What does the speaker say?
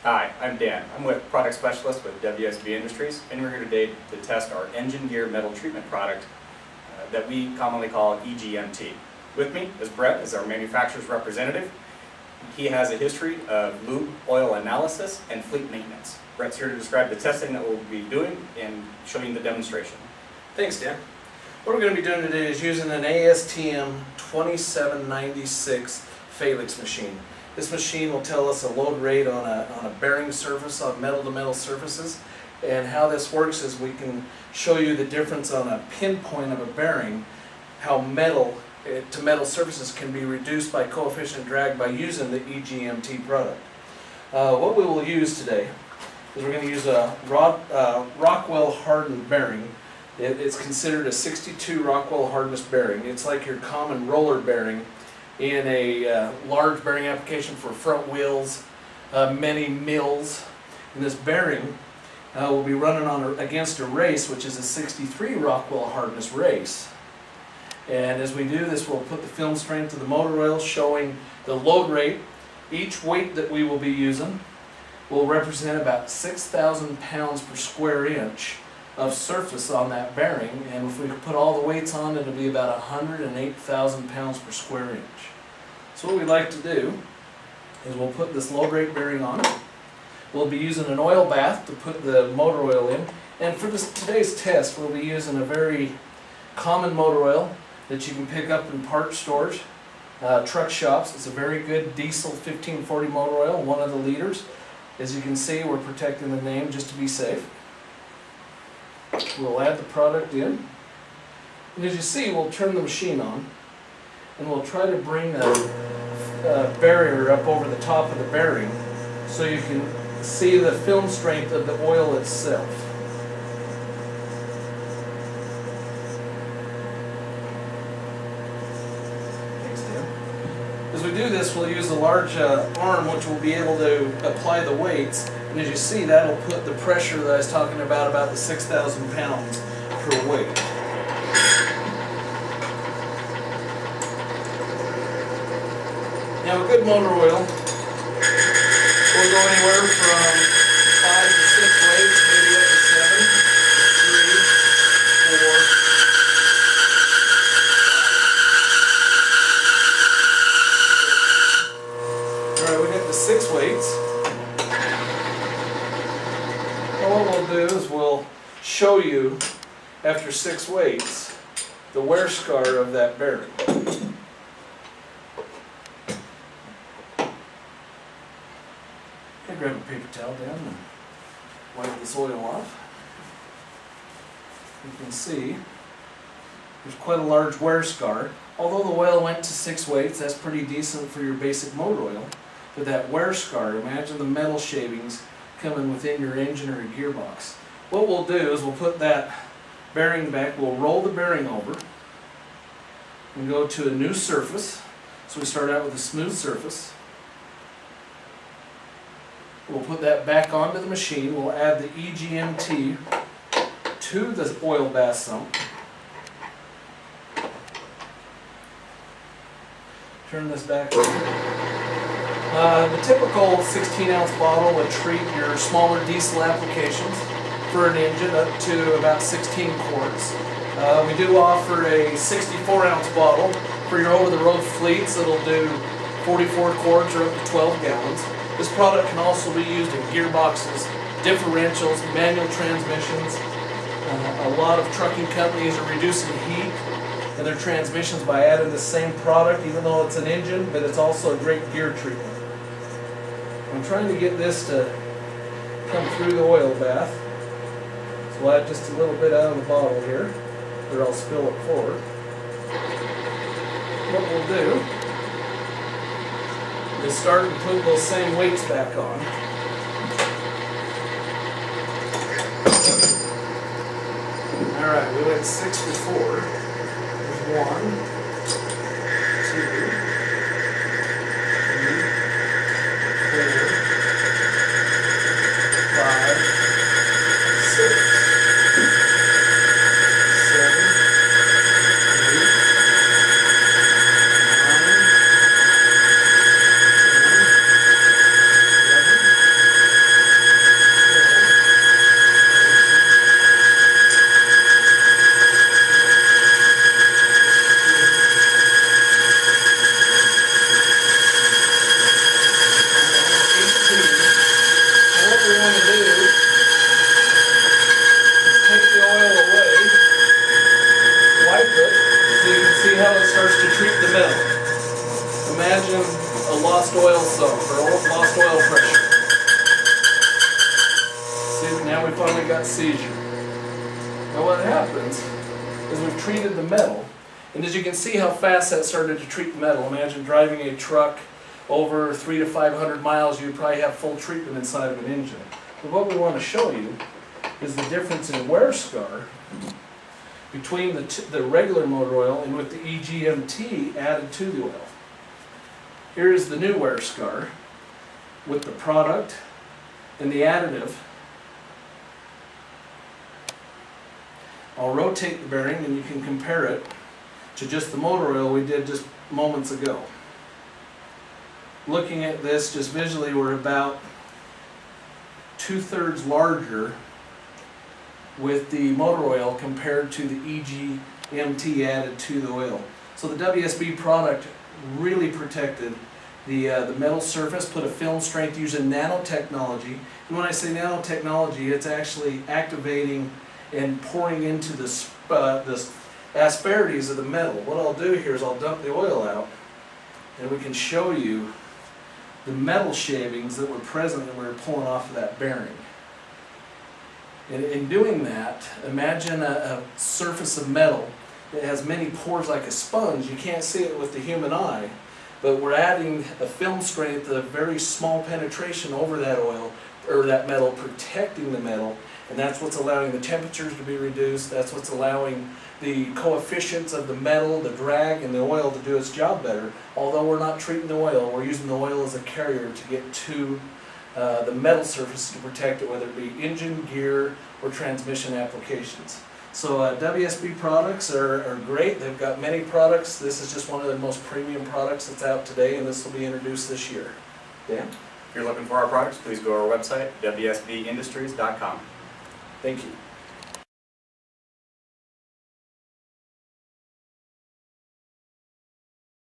Hi, I'm Dan. I'm with Product Specialist with WSB Industries, and we're here today to test our engine gear metal treatment product that we commonly call EGMT. With me is Brett, as our manufacturer's representative. He has a history of lube oil analysis and fleet maintenance. Brett's here to describe the testing that we'll be doing and showing the demonstration. Thanks, Dan. What we're going to be doing today is using an ASTM 2796 Felix machine. This machine will tell us a load rate on a bearing surface, on metal-to-metal surfaces. And how this works is we can show you the difference on a pinpoint of a bearing, how metal-to-metal surfaces can be reduced by coefficient drag by using the EGMT product. What we will use today is we're going to use a Rockwell hardened bearing. It's considered a 62 Rockwell hardness bearing. It's like your common roller bearing in a large bearing application for front wheels, many mills. And this bearing will be running against a race, which is a 63 Rockwell hardness race. And as we do this, we'll put the film strength of the motor oil showing the load rate. Each weight that we will be using will represent about 6,000 pounds per square inch of surface on that bearing, and if we put all the weights on, it'll be about 108,000 pounds per square inch. So what we'd like to do is we'll put this load rate bearing on. We'll be using an oil bath to put the motor oil in, and for today's test we'll be using a very common motor oil that you can pick up in parts stores, truck shops. It's a very good diesel 1540 motor oil, 1 of the liters. As you can see, we're protecting the name just to be safe. We'll add the product in, and as you see, we'll turn the machine on, and we'll try to bring a barrier up over the top of the bearing so you can see the film strength of the oil itself. Thanks, Dan. As we do this, we'll use a large arm which will be able to apply the weights. And as you see, that'll put the pressure that I was talking about the 6,000 pounds per weight. Now a good motor oil will go anywhere from 5 to 6 weights, maybe up to 7, 3, 4. Alright, we got the 6 weights. What we'll do is we'll show you, after 6 weights, the wear scar of that bearing. Okay, grab a paper towel down and wipe this oil off. You can see there's quite a large wear scar. Although the oil went to 6 weights, that's pretty decent for your basic motor oil. But that wear scar, imagine the metal shavings coming within your engine or your gearbox. What we'll do is we'll put that bearing back, we'll roll the bearing over and go to a new surface. So we start out with a smooth surface. We'll put that back onto the machine. We'll add the EGMT to the oil bath sump. Turn this back over. The typical 16-ounce bottle would treat your smaller diesel applications for an engine up to about 16 quarts. We do offer a 64-ounce bottle for your over-the-road fleets that'll do 44 quarts or up to 12 gallons. This product can also be used in gearboxes, differentials, manual transmissions. A lot of trucking companies are reducing heat in their transmissions by adding the same product, even though it's an engine, but it's also a great gear treatment. I'm trying to get this to come through the oil bath. So we'll add just a little bit out of the bottle here, or I'll spill it forward. What we'll do is start and put those same weights back on. Alright, we went 6 before. There's 1, 2, 5, 6, 7, 8, 9, 10, 11, how it starts to treat the metal. Imagine a lost oil sump or lost oil pressure. See, now we finally got seizure. Now what happens is we've treated the metal, and as you can see how fast that started to treat the metal. Imagine driving a truck over 300 to 500 miles, you'd probably have full treatment inside of an engine. But what we want to show you is the difference in wear scar between the regular motor oil and with the EGMT added to the oil. Here is the new wear scar with the product and the additive. I'll rotate the bearing and you can compare it to just the motor oil we did just moments ago. Looking at this just visually, we're about 2/3 larger with the motor oil compared to the EGMT added to the oil. So the WSB product really protected the metal surface, put a film strength using nanotechnology. And when I say nanotechnology, it's actually activating and pouring into the asperities of the metal. What I'll do here is I'll dump the oil out and we can show you the metal shavings that were present when we were pulling off of that bearing. And in doing that, imagine a surface of metal that has many pores like a sponge. You can't see it with the human eye, but we're adding a film strength, a very small penetration over that oil or that metal, protecting the metal, and that's what's allowing the temperatures to be reduced. That's what's allowing the coefficients of the metal, the drag, and the oil to do its job better. Although we're not treating the oil, we're using the oil as a carrier to get to the metal surface to protect it, whether it be engine, gear, or transmission applications. So WSB products are great. They've got many products. This is just one of the most premium products that's out today, and this will be introduced this year. Dan? If you're looking for our products, please go to our website, wsbindustries.com. Thank you.